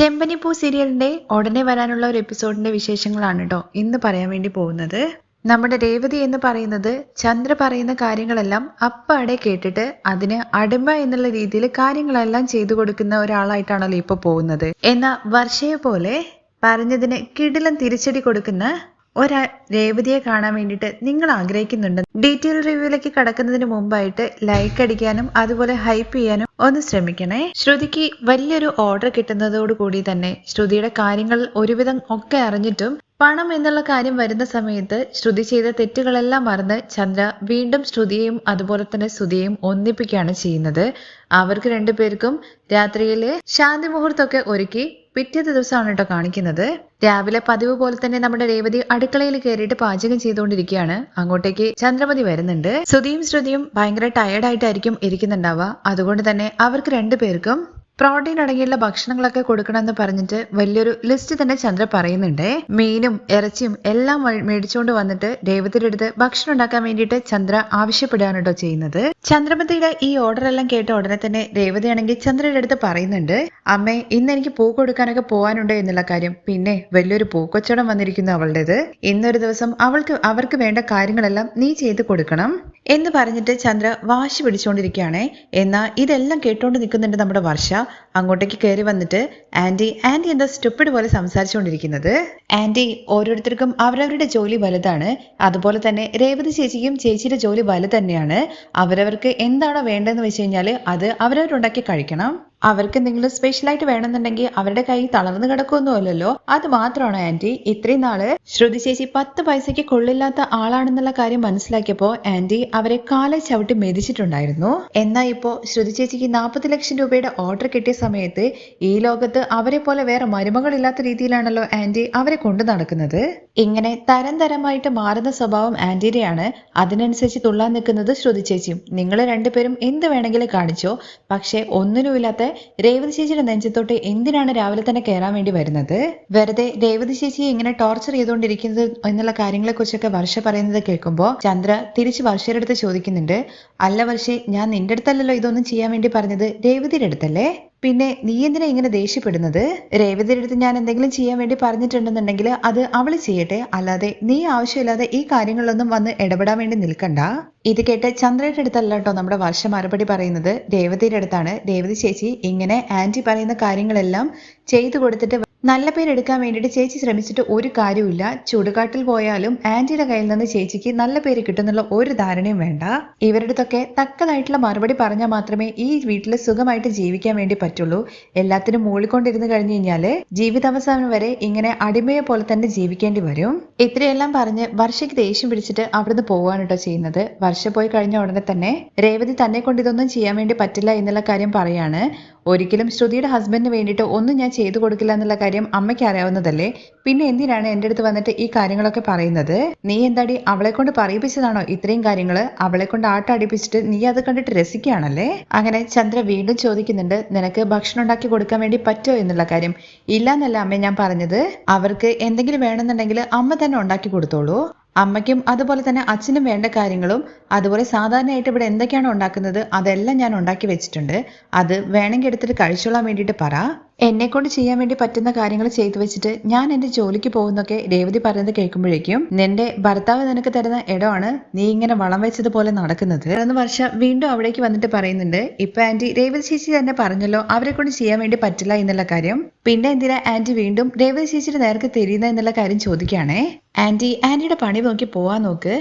ചെമ്പനിപ്പൂ സീരിയലിന്റെ ഉടനെ വരാനുള്ള ഒരു എപ്പിസോഡിന്റെ വിശേഷങ്ങളാണ് കേട്ടോ ഇന്ന് പറയാൻ വേണ്ടി പോകുന്നത്. നമ്മുടെ രേവതി എന്ന് പറയുന്നത് ചന്ദ്ര പറയുന്ന കാര്യങ്ങളെല്ലാം അപ്പാടെ കേട്ടിട്ട് അതിന് അടിമ എന്നുള്ള രീതിയിൽ കാര്യങ്ങളെല്ലാം ചെയ്തു കൊടുക്കുന്ന ഒരാളായിട്ടാണല്ലോ ഇപ്പൊ പോകുന്നത്. എന്നാൽ വർഷയെ പോലെ പറഞ്ഞതിന് കിടിലം തിരിച്ചടി കൊടുക്കുന്ന രേവതിയെ കാണാൻ വേണ്ടിയിട്ട് നിങ്ങൾ ആഗ്രഹിക്കുന്നുണ്ട്. ഡീറ്റെയിൽ റിവ്യൂയിലേക്ക് കടക്കുന്നതിന് മുമ്പായിട്ട് ലൈക്ക് അടിക്കാനും അതുപോലെ ഹൈപ്പ് ചെയ്യാനും ഒന്ന് ശ്രമിക്കണേ. ശ്രുതിക്ക് വലിയൊരു ഓർഡർ കിട്ടുന്നതോടു കൂടി തന്നെ ശ്രുതിയുടെ കാര്യങ്ങൾ ഒരുവിധം ഒക്കെ അറിഞ്ഞിട്ടും പണം എന്നുള്ള കാര്യം വരുന്ന സമയത്ത് ശ്രുതി ചെയ്ത തെറ്റുകളെല്ലാം മറന്ന് ചന്ദ്ര വീണ്ടും ശ്രുതിയെയും അതുപോലെ തന്നെ സുധിയെയും ഒന്നിപ്പിക്കുകയാണ് ചെയ്യുന്നത്. അവർക്ക് രണ്ടുപേർക്കും രാത്രിയില് ശാന്തി മുഹൂർത്തമൊക്കെ ഒരുക്കി പിറ്റേ ദിവസമാണ് കേട്ടോ കാണിക്കുന്നത്. രാവിലെ പതിവ് പോലെ തന്നെ നമ്മുടെ രേവതി അടുക്കളയിൽ കയറിയിട്ട് പാചകം ചെയ്തുകൊണ്ടിരിക്കുകയാണ്. അങ്ങോട്ടേക്ക് ചന്ദ്രമതി വരുന്നുണ്ട്. സുധിയും ശ്രുതിയും ഭയങ്കര ടയർഡായിട്ടായിരിക്കും ഇരിക്കുന്നുണ്ടാവുക. അതുകൊണ്ട് തന്നെ അവർക്ക് രണ്ടുപേർക്കും പ്രോട്ടീൻ അടങ്ങിയുള്ള ഭക്ഷണങ്ങളൊക്കെ കൊടുക്കണമെന്ന് പറഞ്ഞിട്ട് വലിയൊരു ലിസ്റ്റ് തന്നെ ചന്ദ്ര പറയുന്നുണ്ട്. മീനും ഇറച്ചിയും എല്ലാം മേടിച്ചുകൊണ്ട് വന്നിട്ട് രേവതിയുടെ അടുത്ത് ഭക്ഷണം ഉണ്ടാക്കാൻ വേണ്ടിയിട്ട് ചന്ദ്ര ആവശ്യപ്പെടുകയാണ് കേട്ടോ ചെയ്യുന്നത്. ചന്ദ്രമതിയുടെ ഈ ഓർഡർ എല്ലാം കേട്ട ഉടനെ തന്നെ രേവതിയാണെങ്കിൽ ചന്ദ്രയുടെ അടുത്ത് പറയുന്നുണ്ട്, അമ്മേ ഇന്ന് എനിക്ക് പൂ കൊടുക്കാനൊക്കെ പോകാനുണ്ട് എന്നുള്ള കാര്യം. പിന്നെ വലിയൊരു പൂക്കച്ചവടം വന്നിരിക്കുന്നു അവളുടേത്. ഇന്നൊരു ദിവസം അവർക്ക് വേണ്ട കാര്യങ്ങളെല്ലാം നീ ചെയ്ത് കൊടുക്കണം എന്ന് പറഞ്ഞിട്ട് ചന്ദ്ര വാശി പിടിച്ചുകൊണ്ടിരിക്കുകയാണ്. എന്നാൽ ഇതെല്ലാം കേട്ടോണ്ട് നിൽക്കുന്നുണ്ട് നമ്മുടെ വർഷ. അങ്ങോട്ടേക്ക് കയറി വന്നിട്ട് ആന്റി എന്താ സ്റ്റുപ്പിഡ് പോലെ സംസാരിച്ചുകൊണ്ടിരിക്കുന്നത്? ആന്റി, ഓരോരുത്തർക്കും അവരവരുടെ ജോലി വലുതാണ്. അതുപോലെ തന്നെ രേവതി ചേച്ചിക്കും ചേച്ചിയുടെ ജോലി വലുത് തന്നെയാണ്. അവരവർക്ക് എന്താണോ വേണ്ടതെന്ന് വെച്ച് കഴിഞ്ഞാൽ അത് അവരവരുണ്ടാക്കി കഴിക്കണം. അവർക്ക് എന്തെങ്കിലും സ്പെഷ്യലായിട്ട് വേണമെന്നുണ്ടെങ്കിൽ അവരുടെ കൈ തളർന്നു കിടക്കുമൊന്നുമല്ലല്ലോ. അത് മാത്രമാണ് ആന്റി. ഇത്രയും നാള് ശ്രുതി ചേച്ചി 10 പൈസയ്ക്ക് കൊള്ളില്ലാത്ത ആളാണെന്നുള്ള കാര്യം മനസ്സിലാക്കിയപ്പോ ആന്റി അവരെ കാലെ ചവിട്ടി മെതിച്ചിട്ടുണ്ടായിരുന്നു. എന്നാൽ ഇപ്പോ ശ്രുതി ചേച്ചിക്ക് 40 ലക്ഷം രൂപയുടെ ഓർഡർ കിട്ടിയ സമയത്ത് ഈ ലോകത്ത് അവരെ പോലെ വേറെ മരുമകളില്ലാത്ത രീതിയിലാണല്ലോ ആന്റി അവരെ കൊണ്ടു നടക്കുന്നത്. ഇങ്ങനെ തരമായിട്ട് മാറുന്ന സ്വഭാവം ആന്റിയുടെയാണ്. അതിനനുസരിച്ച് തുള്ളാൻ നിൽക്കുന്നത് ശ്രുതി ചേച്ചിയും. നിങ്ങൾ രണ്ടുപേരും എന്ത് വേണമെങ്കിലും കാണിച്ചോ, പക്ഷെ ഒന്നിനുമില്ലാത്ത രേവതി ചേച്ചിയുടെ നെഞ്ചത്തോട്ട് എന്തിനാണ് രാവിലെ തന്നെ കയറാൻ വേണ്ടി വരുന്നത്? വെറുതെ രേവതി ചേച്ചിയെ ഇങ്ങനെ ടോർച്ചർ ചെയ്തുകൊണ്ടിരിക്കുന്നത് എന്നുള്ള കാര്യങ്ങളെ കുറിച്ചൊക്കെ വർഷ പറയുന്നത് കേൾക്കുമ്പോൾ ചന്ദ്ര തിരിച്ച് വർഷയുടെ അടുത്ത് ചോദിക്കുന്നുണ്ട്, അല്ല വർഷേ, ഞാൻ നിന്റെ അടുത്തല്ലല്ലോ ഇതൊന്നും ചെയ്യാൻ വേണ്ടി പറഞ്ഞത്, രേവതിയുടെ അടുത്തല്ലേ? പിന്നെ നീ എന്തിനാ ഇങ്ങനെ ദേഷ്യപ്പെടുന്നത്? രേവതിയുടെ അടുത്ത് ഞാൻ എന്തെങ്കിലും ചെയ്യാൻ വേണ്ടി പറഞ്ഞിട്ടുണ്ടെന്നുണ്ടെങ്കിൽ അത് അവള് ചെയ്യട്ടെ, അല്ലാതെ നീ ആവശ്യമില്ലാതെ ഈ കാര്യങ്ങളിലൊന്നും വന്ന് ഇടപെടാൻ വേണ്ടി നിൽക്കണ്ട. ഇത് കേട്ട് ചന്ദ്രയുടെ അടുത്തല്ല കേട്ടോ നമ്മുടെ വർഷ മറുപടി പറയുന്നത്, രേവതിയുടെ അടുത്താണ്. രേവതി ചേച്ചി ഇങ്ങനെ ആന്റി പറയുന്ന കാര്യങ്ങളെല്ലാം ചെയ്തു കൊടുത്തിട്ട് നല്ല പേരെടുക്കാൻ വേണ്ടിയിട്ട് ചേച്ചി ശ്രമിച്ചിട്ട് ഒരു കാര്യമില്ല. ചുടുകാട്ടിൽ പോയാലും ആന്റിയുടെ കയ്യിൽ നിന്ന് ചേച്ചിക്ക് നല്ല പേര് കിട്ടുന്നുള്ള ഒരു ധാരണയും വേണ്ട. ഇവരുടെ അടുത്തൊക്കെ തക്കതായിട്ടുള്ള മറുപടി പറഞ്ഞാൽ മാത്രമേ ഈ വീട്ടിൽ സുഖമായിട്ട് ജീവിക്കാൻ വേണ്ടി പറ്റുള്ളൂ. എല്ലാത്തിനും മൂളിക്കൊണ്ടിരുന്ന് കഴിഞ്ഞു കഴിഞ്ഞാല് ജീവിതാവസാനം വരെ ഇങ്ങനെ അടിമയെ പോലെ തന്നെ ജീവിക്കേണ്ടി വരും. ഇത്രയെല്ലാം പറഞ്ഞ് വർഷയ്ക്ക് ദേഷ്യം പിടിച്ചിട്ട് അവിടുന്ന് പോവാണ് കേട്ടോ ചെയ്യുന്നത്. വർഷ പോയി കഴിഞ്ഞ ഉടനെ തന്നെ രേവതി തന്നെ കൊണ്ട് ഇതൊന്നും ചെയ്യാൻ വേണ്ടി പറ്റില്ല എന്നുള്ള കാര്യം പറയാണ്. ഒരിക്കലും ശ്രുതിയുടെ ഹസ്ബൻഡിന് വേണ്ടിയിട്ട് ഒന്നും ഞാൻ ചെയ്തു കൊടുക്കില്ല എന്നുള്ള കാര്യം അമ്മയ്ക്ക് അറിയാവുന്നതല്ലേ. പിന്നെ എന്തിനാണ് എൻ്റെ അടുത്ത് വന്നിട്ട് ഈ കാര്യങ്ങളൊക്കെ പറയുന്നത്? നീ എന്താടി അവളെ കൊണ്ട് പറയിപ്പിച്ചതാണോ ഇത്രയും കാര്യങ്ങള്? അവളെ കൊണ്ട് അടിപ്പിച്ചിട്ട് നീ അത് കണ്ടിട്ട് രസിക്കുകയാണല്ലേ? അങ്ങനെ ചന്ദ്ര വീണ്ടും ചോദിക്കുന്നുണ്ട്, നിനക്ക് ഭക്ഷണം ഉണ്ടാക്കി കൊടുക്കാൻ വേണ്ടി പറ്റുമോ എന്നുള്ള കാര്യം. ഇല്ല എന്നല്ല അമ്മ ഞാൻ പറഞ്ഞത്. അവർക്ക് എന്തെങ്കിലും വേണമെന്നുണ്ടെങ്കിൽ അമ്മ തന്നെ ഉണ്ടാക്കി കൊടുത്തോളൂ. അമ്മയ്ക്കും അതുപോലെ തന്നെ അച്ഛനും വേണ്ട കാര്യങ്ങളും അതുപോലെ സാധാരണയായിട്ട് ഇവിടെ എന്തൊക്കെയാണോ ഉണ്ടാക്കുന്നത് അതെല്ലാം ഞാൻ ഉണ്ടാക്കി വെച്ചിട്ടുണ്ട്. അത് വേണമെങ്കിൽ എടുത്തിട്ട് കഴിച്ചോളാൻ വേണ്ടിയിട്ട് പറ. എന്നെ കൊണ്ട് ചെയ്യാൻ വേണ്ടി പറ്റുന്ന കാര്യങ്ങൾ ചെയ്തു വെച്ചിട്ട് ഞാൻ എന്റെ ജോലിക്ക് പോകുന്നൊക്കെ രേവതി പറയുന്നത് കേൾക്കുമ്പോഴേക്കും നിന്റെ ഭർത്താവ് നിനക്ക് തരുന്ന ഇടമാണ് നീ ഇങ്ങനെ വളം വെച്ചതുപോലെ നടക്കുന്നത് എന്ന് വർഷ വീണ്ടും അവിടേക്ക് വന്നിട്ട് പറയുന്നുണ്ട്. ഇപ്പൊ ആന്റി രേവതി ചേച്ചി തന്നെ പറഞ്ഞല്ലോ അവരെ കൊണ്ട് ചെയ്യാൻ വേണ്ടി പറ്റില്ല എന്നുള്ള കാര്യം. പിന്നെ എന്തിനാ ആന്റി വീണ്ടും രേവതി ചേച്ചിയുടെ നേർക്ക് തിരിയുന്ന എന്നുള്ള കാര്യം ചോദിക്കുകയാണേ. ആന്റിയുടെ പണി നോക്കി പോവാൻ നോക്ക്.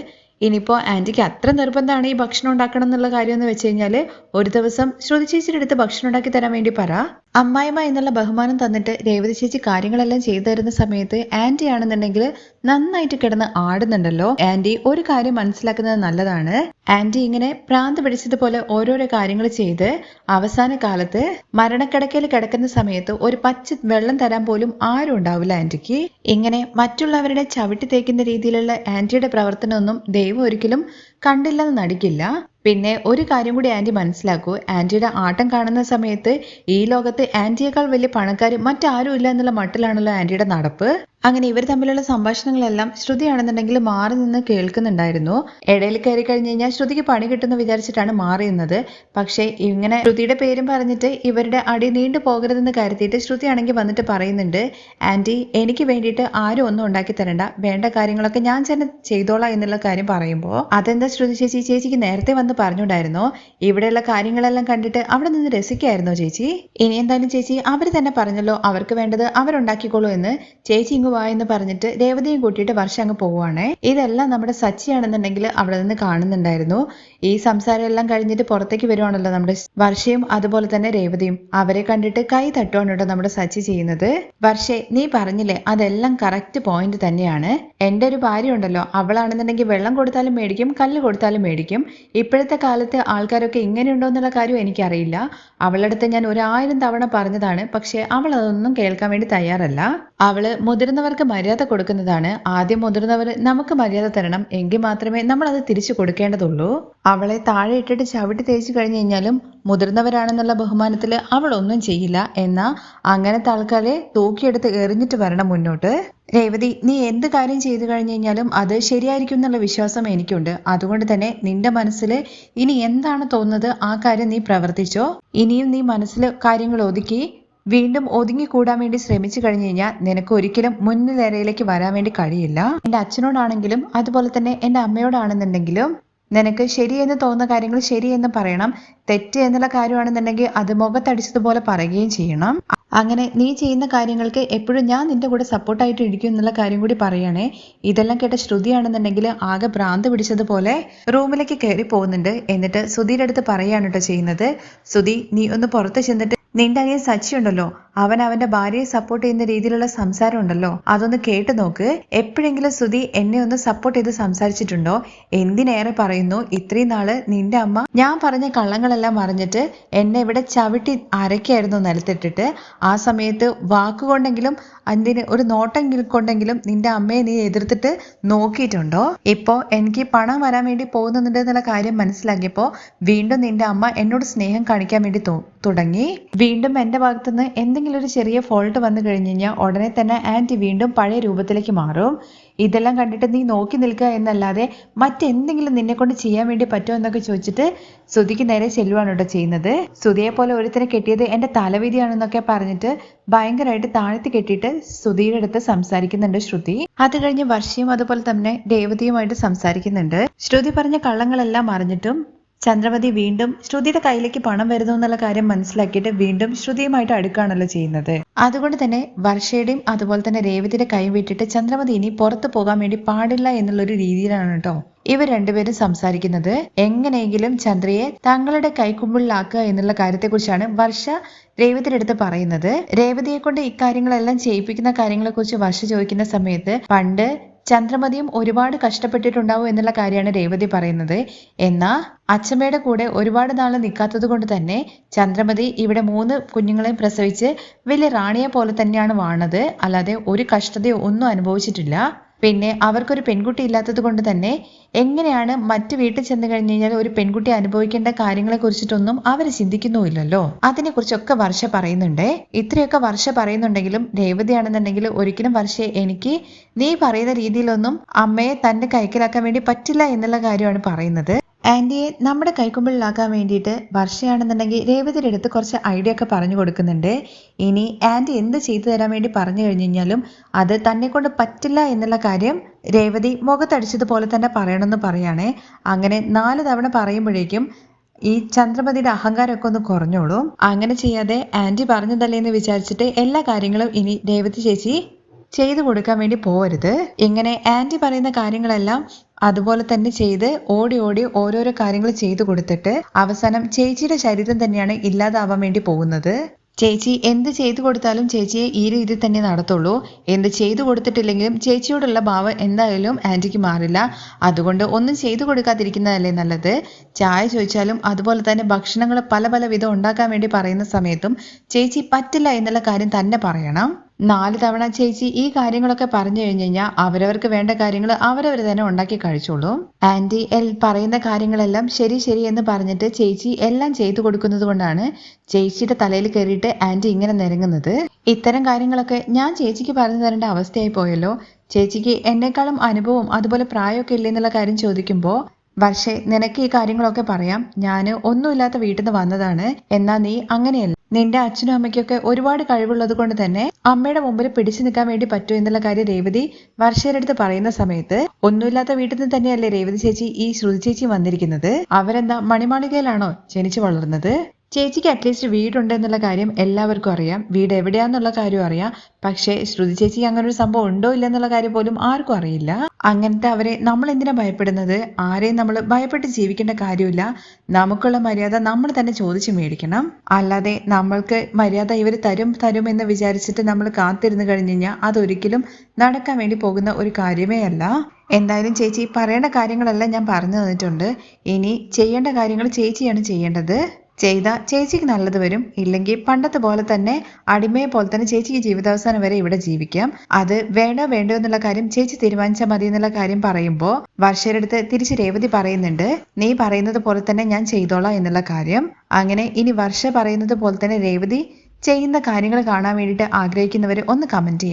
ഇനിയിപ്പോൾ ആന്റിക്ക് അത്ര നിർബന്ധമാണ് ഈ ഭക്ഷണം ഉണ്ടാക്കണം എന്നുള്ള കാര്യം എന്ന് വെച്ച് കഴിഞ്ഞാൽ ഒരു ദിവസം ശ്രുതി ചേച്ചിയുടെ അടുത്ത് ഭക്ഷണം ഉണ്ടാക്കി തരാൻ വേണ്ടി പറ. അമ്മായിമ്മ എന്നുള്ള ബഹുമാനം തന്നിട്ട് രേവതി ചേച്ചി കാര്യങ്ങളെല്ലാം ചെയ്തു തരുന്ന സമയത്ത് ആന്റി ആണെന്നുണ്ടെങ്കിൽ നന്നായിട്ട് കിടന്ന് ആടുന്നുണ്ടല്ലോ. ആന്റി ഒരു കാര്യം മനസ്സിലാക്കുന്നത് നല്ലതാണ്. ആന്റി ഇങ്ങനെ ഭ്രാന്ത് പിടിച്ചതുപോലെ ഓരോരോ കാര്യങ്ങൾ ചെയ്ത് അവസാന കാലത്ത് മരണക്കിടക്കയിൽ കിടക്കുന്ന സമയത്ത് ഒരു പച്ച വെള്ളം തരാൻ പോലും ആരും ഉണ്ടാവില്ല ആന്റിക്ക്. ഇങ്ങനെ മറ്റുള്ളവരുടെ ചവിട്ടി തേക്കുന്ന രീതിയിലുള്ള ആന്റിയുടെ പ്രവർത്തനമൊന്നും ദൈവം ഒരിക്കലും കണ്ടില്ലെന്ന് നടിക്കില്ല. പിന്നെ ഒരു കാര്യം കൂടി ആന്റി മനസ്സിലാക്കൂ, ആന്റിയുടെ ആട്ടം കാണുന്ന സമയത്ത് ഈ ലോകത്ത് ആന്റിയേക്കാൾ വലിയ പണക്കാർ മറ്റാരും ഇല്ല എന്നുള്ള മട്ടിലാണല്ലോ ആന്റിയുടെ നടപ്പ്. അങ്ങനെ ഇവർ തമ്മിലുള്ള സംഭാഷണങ്ങളെല്ലാം ശ്രുതിയാണെന്നുണ്ടെങ്കിൽ മാറി നിന്ന് കേൾക്കുന്നുണ്ടായിരുന്നു. ഇടയിൽ കയറി കഴിഞ്ഞ് കഴിഞ്ഞാൽ ശ്രുതിക്ക് പണി കിട്ടുമെന്ന് വിചാരിച്ചിട്ടാണ് മാറി നിന്നത്. പക്ഷേ ഇങ്ങനെ ശ്രുതിയുടെ പേരും പറഞ്ഞിട്ട് ഇവരുടെ അടി നീണ്ടു പോകരുതെന്ന് കരുതിയിട്ട് ശ്രുതിയാണെങ്കിൽ വന്നിട്ട് പറയുന്നുണ്ട്, ആൻറ്റി എനിക്ക് വേണ്ടിയിട്ട് ആരും ഒന്നും ഉണ്ടാക്കി തരണ്ട, വേണ്ട കാര്യങ്ങളൊക്കെ ഞാൻ തന്നെ ചെയ്തോളാം എന്നുള്ള കാര്യം പറയുമ്പോൾ അതെന്താ ശ്രുതി ചേച്ചി, ചേച്ചിക്ക് നേരത്തെ വന്ന് പറഞ്ഞുണ്ടായിരുന്നോ? ഇവിടെയുള്ള കാര്യങ്ങളെല്ലാം കണ്ടിട്ട് അവിടെ നിന്ന് രസിക്കായിരുന്നോ ചേച്ചി? ഇനി എന്തായാലും ചേച്ചി അവർ തന്നെ പറഞ്ഞല്ലോ അവർക്ക് വേണ്ടത് അവരുണ്ടാക്കിക്കോളൂ എന്ന്. ചേച്ചി ഇങ്ങ് വാ എന്ന് പറഞ്ഞിട്ട് രേവതിയും കൂട്ടിയിട്ട് വർഷം അങ്ങ് പോവുകയാണേ. ഇതെല്ലാം നമ്മുടെ സച്ചിയാണെന്നുണ്ടെങ്കിൽ അവിടെ നിന്ന് കാണുന്നുണ്ടായിരുന്നു. ഈ സംസാരം എല്ലാം കഴിഞ്ഞിട്ട് പുറത്തേക്ക് വരുവാണല്ലോ നമ്മുടെ വർഷയും അതുപോലെ തന്നെ രേവതിയും. അവരെ കണ്ടിട്ട് കൈ തട്ടുവാണ് കേട്ടോ നമ്മുടെ സച്ചി ചെയ്യുന്നത്. വർഷേ, നീ പറഞ്ഞില്ലേ അതെല്ലാം കറക്റ്റ് പോയിന്റ് തന്നെയാണ്. എൻ്റെ ഒരു ഭാര്യ ഉണ്ടല്ലോ, അവളാണെന്നുണ്ടെങ്കിൽ വെള്ളം കൊടുത്താലും മേടിക്കും, കല്ല് കൊടുത്താലും മേടിക്കും. ഇപ്പോഴത്തെ കാലത്ത് ആൾക്കാരൊക്കെ ഇങ്ങനെയുണ്ടോ എന്നുള്ള കാര്യം എനിക്കറിയില്ല. അവളുടെ അടുത്ത് ഞാൻ 1000 തവണ പറഞ്ഞതാണ്, പക്ഷെ അവൾ അതൊന്നും കേൾക്കാൻ വേണ്ടി തയ്യാറല്ല. അവള് മുതിർന്നവർക്ക് മര്യാദ കൊടുക്കുന്നതാണ്. ആദ്യം മുതിർന്നവർ നമുക്ക് മര്യാദ തരണം, എങ്കിൽ മാത്രമേ നമ്മൾ അത് തിരിച്ചു കൊടുക്കേണ്ടതുള്ളൂ. അവളെ താഴെ ഇട്ടിട്ട് ചവിട്ടി തേച്ച് കഴിഞ്ഞു കഴിഞ്ഞാലും മുതിർന്നവരാണെന്നുള്ള ബഹുമാനത്തിൽ അവൾ ഒന്നും ചെയ്യില്ല. എന്നാ അങ്ങനത്തെ ആൾക്കാരെ തൂക്കിയെടുത്ത് എറിഞ്ഞിട്ട് വരണം മുന്നോട്ട്. രേവതി, നീ എന്ത് കാര്യം ചെയ്തു കഴിഞ്ഞു കഴിഞ്ഞാലും അത് ശരിയായിരിക്കും എന്നുള്ള വിശ്വാസം എനിക്കുണ്ട്. അതുകൊണ്ട് തന്നെ നിന്റെ മനസ്സിൽ ഇനി എന്താണ് തോന്നുന്നത് ആ കാര്യം നീ പ്രവർത്തിച്ചോ. ഇനിയും നീ മനസ്സിൽ കാര്യങ്ങൾ ഒതുക്കി വീണ്ടും ഒതുങ്ങിക്കൂടാൻ വേണ്ടി ശ്രമിച്ചു കഴിഞ്ഞു കഴിഞ്ഞാൽ നിനക്ക് ഒരിക്കലും മുൻനിരയിലേക്ക് വരാൻ വേണ്ടി കഴിയില്ല. എൻ്റെ അച്ഛനോടാണെങ്കിലും അതുപോലെ തന്നെ എൻ്റെ അമ്മയോടാണെന്നുണ്ടെങ്കിലും നിനക്ക് ശരിയെന്ന് തോന്നുന്ന കാര്യങ്ങൾ ശരിയെന്ന് പറയണം. തെറ്റ് എന്നുള്ള കാര്യമാണെന്നുണ്ടെങ്കിൽ അത് മുഖത്തടിച്ചതുപോലെ പറയുകയും ചെയ്യണം. അങ്ങനെ നീ ചെയ്യുന്ന കാര്യങ്ങൾക്ക് എപ്പോഴും ഞാൻ നിന്റെ കൂടെ സപ്പോർട്ടായിട്ട് ഇരിക്കും എന്നുള്ള കാര്യം കൂടി പറയണേ. ഇതെല്ലാം കേട്ട ശ്രുതിയാണെന്നുണ്ടെങ്കിൽ ആകെ ഭ്രാന്ത് പിടിച്ചതുപോലെ റൂമിലേക്ക് കയറി പോകുന്നുണ്ട്. എന്നിട്ട് സുധിയുടെ അടുത്ത് പറയാണ് കേട്ടോ ചെയ്യുന്നത്. സുധി, നീ ഒന്ന് പുറത്ത് ചെന്നിട്ട് നിന്റെ അനിയൻ സച്ചി ഉണ്ടല്ലോ, അവൻ അവന്റെ ഭാര്യയെ സപ്പോർട്ട് ചെയ്യുന്ന രീതിയിലുള്ള സംസാരം ഉണ്ടല്ലോ, അതൊന്ന് കേട്ടു നോക്ക്. എപ്പോഴെങ്കിലും സുധി എന്നെ ഒന്ന് സപ്പോർട്ട് ചെയ്ത് സംസാരിച്ചിട്ടുണ്ടോ? എന്തിനേറെ പറയുന്നു, ഇത്രയും നാള് നിന്റെ അമ്മ ഞാൻ പറഞ്ഞ കള്ളങ്ങളെല്ലാം അറിഞ്ഞിട്ട് എന്നെ ഇവിടെ ചവിട്ടി അരക്കായിരുന്നു നിലത്തിട്ടിട്ട്. ആ സമയത്ത് വാക്കുകൊണ്ടെങ്കിലും അതിന് ഒരു നോട്ടം കൊണ്ടെങ്കിലും നിന്റെ അമ്മയെ നീ എതിർത്തിട്ട് നോക്കിയിട്ടുണ്ടോ? ഇപ്പോ എനിക്ക് പണം വരാൻ വേണ്ടി പോകുന്നുണ്ട് എന്നുള്ള കാര്യം മനസ്സിലാക്കിയപ്പോ വീണ്ടും നിന്റെ അമ്മ എന്നോട് സ്നേഹം കാണിക്കാൻ വേണ്ടി തുടങ്ങി. വീണ്ടും എൻ്റെ ഭാഗത്തുനിന്ന് എന്തെങ്കിലും ഒരു ചെറിയ ഫോൾട്ട് വന്നു കഴിഞ്ഞു കഴിഞ്ഞാൽ ഉടനെ തന്നെ ആൻറ്റി വീണ്ടും പഴയ രൂപത്തിലേക്ക് മാറും. ഇതെല്ലാം കണ്ടിട്ട് നീ നോക്കി നിൽക്കുക എന്നല്ലാതെ മറ്റെന്തെങ്കിലും നിന്നെ കൊണ്ട് ചെയ്യാൻ വേണ്ടി പറ്റുമോ എന്നൊക്കെ ചോദിച്ചിട്ട് സുധിക്ക് നേരെ ചെല്ലുവാണ് കേട്ടോ ചെയ്യുന്നത്. സുധിയെ പോലെ ഒരുത്തിനെ കെട്ടിയത് എൻ്റെ തലവിധിയാണെന്നൊക്കെ പറഞ്ഞിട്ട് ഭയങ്കരമായിട്ട് താഴ്ത്തി കെട്ടിയിട്ട് സുധിയുടെ അടുത്ത് സംസാരിക്കുന്നുണ്ട് ശ്രുതി. അത് കഴിഞ്ഞ് വർഷയും അതുപോലെ തന്നെ രേവതിയുമായിട്ട് സംസാരിക്കുന്നുണ്ട്. ശ്രുതി പറഞ്ഞ കള്ളങ്ങളെല്ലാം അറിഞ്ഞിട്ടും ചന്ദ്രമതി വീണ്ടും ശ്രുതിയുടെ കയ്യിലേക്ക് പണം വരുന്നു എന്നുള്ള കാര്യം മനസ്സിലാക്കിയിട്ട് വീണ്ടും ശ്രുതിയുമായിട്ട് അടുക്കുകയാണല്ലോ ചെയ്യുന്നത്. അതുകൊണ്ട് തന്നെ വർഷയുടെയും അതുപോലെ തന്നെ രേവതിയുടെ കൈ വിട്ടിട്ട് ചന്ദ്രമതി ഇനി പുറത്തു പോകാൻ വേണ്ടി പാടില്ല എന്നുള്ളൊരു രീതിയിലാണ് കേട്ടോ ഇവർ രണ്ടുപേരും സംസാരിക്കുന്നത്. എങ്ങനെയെങ്കിലും ചന്ദ്രയെ തങ്ങളുടെ കൈക്കുമ്പിളിലാക്കുക എന്നുള്ള കാര്യത്തെക്കുറിച്ചാണ് വർഷ രേവതിയുടെ അടുത്ത് പറയുന്നത്. രേവതിയെ കൊണ്ട് ഇക്കാര്യങ്ങളെല്ലാം ചെയ്യിപ്പിക്കുന്ന കാര്യങ്ങളെ കുറിച്ച് വർഷ ചോദിക്കുന്ന സമയത്ത് പണ്ട് ചന്ദ്രമതിയും ഒരുപാട് കഷ്ടപ്പെട്ടിട്ടുണ്ടാവും എന്നുള്ള കാര്യമാണ് രേവതി പറയുന്നത്. എന്നാ അച്ഛമ്മയുടെ കൂടെ ഒരുപാട് നാൾ നിൽക്കാത്തത് കൊണ്ട് തന്നെ ചന്ദ്രമതി ഇവിടെ 3 കുഞ്ഞുങ്ങളെയും പ്രസവിച്ച് വലിയ റാണിയെ പോലെ തന്നെയാണ് വാണത്. അല്ലാതെ ഒരു കഷ്ടതയോ ഒന്നും അനുഭവിച്ചിട്ടില്ല. പിന്നെ അവർക്കൊരു പെൺകുട്ടി ഇല്ലാത്തത് കൊണ്ട് തന്നെ എങ്ങനെയാണ് മറ്റു വീട്ടിൽ ചെന്ന് കഴിഞ്ഞു കഴിഞ്ഞാൽ ഒരു പെൺകുട്ടി അനുഭവിക്കേണ്ട കാര്യങ്ങളെ കുറിച്ചിട്ടൊന്നും അവർ ചിന്തിക്കുന്നുമില്ലല്ലോ. അതിനെ കുറിച്ചൊക്കെ വർഷ പറയുന്നുണ്ട്. ഇത്രയൊക്കെ വർഷ പറയുന്നുണ്ടെങ്കിലും രേവതിയാണെന്നുണ്ടെങ്കിൽ ഒരിക്കലും വർഷയെ എനിക്ക് നീ പറയുന്ന രീതിയിലൊന്നും അമ്മയെ തന്റെ കൈക്കലാക്കാൻ വേണ്ടി പറ്റില്ല എന്നുള്ള കാര്യമാണ് പറയുന്നത്. ആന്റിയെ നമ്മുടെ കൈക്കുമ്പിളിലാക്കാൻ വേണ്ടിയിട്ട് വർഷയാണെന്നുണ്ടെങ്കിൽ രേവതിയുടെ അടുത്ത് കുറച്ച് ഐഡിയ ഒക്കെ പറഞ്ഞു കൊടുക്കുന്നുണ്ട്. ഇനി ആന്റി എന്ത് ചെയ്തു തരാൻ വേണ്ടി പറഞ്ഞു കഴിഞ്ഞു കഴിഞ്ഞാലും അത് തന്നെ കൊണ്ട് പറ്റില്ല എന്നുള്ള കാര്യം രേവതി മുഖത്തടിച്ചതുപോലെ തന്നെ പറയണമെന്ന് പറയാണേ. അങ്ങനെ 4 തവണ പറയുമ്പോഴേക്കും ഈ ചന്ദ്രമതിയുടെ അഹങ്കാരമൊക്കെ ഒന്ന് കുറഞ്ഞോളും. അങ്ങനെ ചെയ്യാതെ ആന്റി പറഞ്ഞതല്ലേ എന്ന് വിചാരിച്ചിട്ട് എല്ലാ കാര്യങ്ങളും ഇനി രേവതി ചേച്ചി ചെയ്തു കൊടുക്കാൻ വേണ്ടി പോകരുത്. ഇങ്ങനെ ആന്റി പറയുന്ന കാര്യങ്ങളെല്ലാം അതുപോലെ തന്നെ ചെയ്ത് ഓടി ഓടി ഓരോരോ കാര്യങ്ങൾ ചെയ്തു കൊടുത്തിട്ട് അവസാനം ചേച്ചിയുടെ ശരീരം തന്നെയാണ് ഇല്ലാതാവാൻ വേണ്ടി പോകുന്നത്. ചേച്ചി എന്ത് ചെയ്തു കൊടുത്താലും ചേച്ചിയെ ഈ രീതിയിൽ തന്നെ നടത്തുള്ളൂ. എന്ത് ചെയ്തു കൊടുത്തിട്ടില്ലെങ്കിലും ചേച്ചിയോടുള്ള ഭാവം എന്തായാലും ആന്റിക്ക് മാറില്ല. അതുകൊണ്ട് ഒന്നും ചെയ്തു കൊടുക്കാതിരിക്കുന്നതല്ലേ നല്ലത്. ചായ ചോദിച്ചാലും അതുപോലെ തന്നെ ഭക്ഷണങ്ങൾ പല പല വിധം ഉണ്ടാക്കാൻ വേണ്ടി പറയുന്ന സമയത്തും ചേച്ചി പറ്റില്ല എന്നുള്ള കാര്യം തന്നെ പറയണം. 4 തവണ ചേച്ചി ഈ കാര്യങ്ങളൊക്കെ പറഞ്ഞു കഴിഞ്ഞു കഴിഞ്ഞാൽ അവരവർക്ക് വേണ്ട കാര്യങ്ങൾ അവരവർ തന്നെ ഉണ്ടാക്കി കഴിച്ചോളും. ആന്റി പറയുന്ന കാര്യങ്ങളെല്ലാം ശരി ശരി എന്ന് പറഞ്ഞിട്ട് ചേച്ചി എല്ലാം ചെയ്തു കൊടുക്കുന്നത് കൊണ്ടാണ് ചേച്ചിയുടെ തലയിൽ കയറിയിട്ട് ആന്റി ഇങ്ങനെ നിരങ്ങുന്നത്. ഇത്തരം കാര്യങ്ങളൊക്കെ ഞാൻ ചേച്ചിക്ക് പറഞ്ഞു തരേണ്ട അവസ്ഥയായി പോയല്ലോ. ചേച്ചിക്ക് എന്നെക്കാളും അനുഭവം അതുപോലെ പ്രായമൊക്കെ ഇല്ലെന്നുള്ള കാര്യം ചോദിക്കുമ്പോൾ, വർഷേ നിനക്ക് ഈ കാര്യങ്ങളൊക്കെ പറയാം, ഞാൻ ഒന്നുമില്ലാത്ത വീട്ടിൽ നിന്ന് വന്നതാണ്, എന്നാ നീ അങ്ങനെയല്ല. നിന്റെ അച്ഛനും അമ്മയ്ക്കൊക്കെ ഒരുപാട് കഴിവുള്ളത് കൊണ്ട് തന്നെ അമ്മയുടെ മുമ്പിൽ പിടിച്ചു നിൽക്കാൻ വേണ്ടി പറ്റൂ എന്നുള്ള കാര്യം രേവതി വർഷയുടെ അടുത്ത് പറയുന്ന സമയത്ത്, ഒന്നുമില്ലാത്ത വീട്ടിൽ നിന്ന് തന്നെയല്ലേ രേവതി ചേച്ചി ഈ ശ്രുതി ചേച്ചി വന്നിരിക്കുന്നത്? അവരെന്താ മണിമാളികയിലാണോ ജനിച്ചു വളർന്നത്? ചേച്ചിക്ക് അറ്റ്ലീസ്റ്റ് വീടുണ്ട് എന്നുള്ള കാര്യം എല്ലാവർക്കും അറിയാം, വീട് എവിടെയാന്നുള്ള കാര്യം അറിയാം. പക്ഷേ ശ്രുതി ചേച്ചിക്ക് അങ്ങനെ ഒരു സംഭവം ഉണ്ടോ ഇല്ലെന്നുള്ള കാര്യം പോലും ആർക്കും അറിയില്ല. അങ്ങനത്തെ അവരെ നമ്മൾ എന്തിനാ ഭയപ്പെടുന്നത്? ആരെയും നമ്മൾ ഭയപ്പെട്ട് ജീവിക്കേണ്ട കാര്യമില്ല. നമുക്കുള്ള മര്യാദ നമ്മൾ തന്നെ ചോദിച്ചു മേടിക്കണം. അല്ലാതെ നമ്മൾക്ക് മര്യാദ ഇവർ തരും എന്ന് വിചാരിച്ചിട്ട് നമ്മൾ കാത്തിരുന്ന് കഴിഞ്ഞു കഴിഞ്ഞാൽ അതൊരിക്കലും നടക്കാൻ വേണ്ടി പോകുന്ന ഒരു കാര്യമേ അല്ല. എന്തായാലും ചേച്ചി പറയേണ്ട കാര്യങ്ങളെല്ലാം ഞാൻ പറഞ്ഞു തന്നിട്ടുണ്ട്. ഇനി ചെയ്യേണ്ട കാര്യങ്ങൾ ചേച്ചിയാണ് ചെയ്യേണ്ടത്. ചെയ്താൽ ചേച്ചിക്ക് നല്ലത് വരും. ഇല്ലെങ്കിൽ പണ്ടത്തെ പോലെ തന്നെ അടിമയെ പോലെ തന്നെ ചേച്ചിക്ക് ജീവിതാവസാനം വരെ ഇവിടെ ജീവിക്കാം. അത് വേണോ വേണ്ടോ എന്നുള്ള കാര്യം ചേച്ചി തീരുമാനിച്ചാൽ മതി എന്നുള്ള കാര്യം പറയുമ്പോൾ വർഷയുടെ അടുത്ത് തിരിച്ച് രേവതി പറയുന്നുണ്ട്, നീ പറയുന്നത് പോലെ തന്നെ ഞാൻ ചെയ്തോളാം എന്നുള്ള കാര്യം. അങ്ങനെ ഇനി വർഷ പറയുന്നത് പോലെ തന്നെ രേവതി ചെയ്യുന്ന കാര്യങ്ങൾ കാണാൻ വേണ്ടിയിട്ട് ആഗ്രഹിക്കുന്നവർ ഒന്ന് കമന്റ് ചെയ്യണം.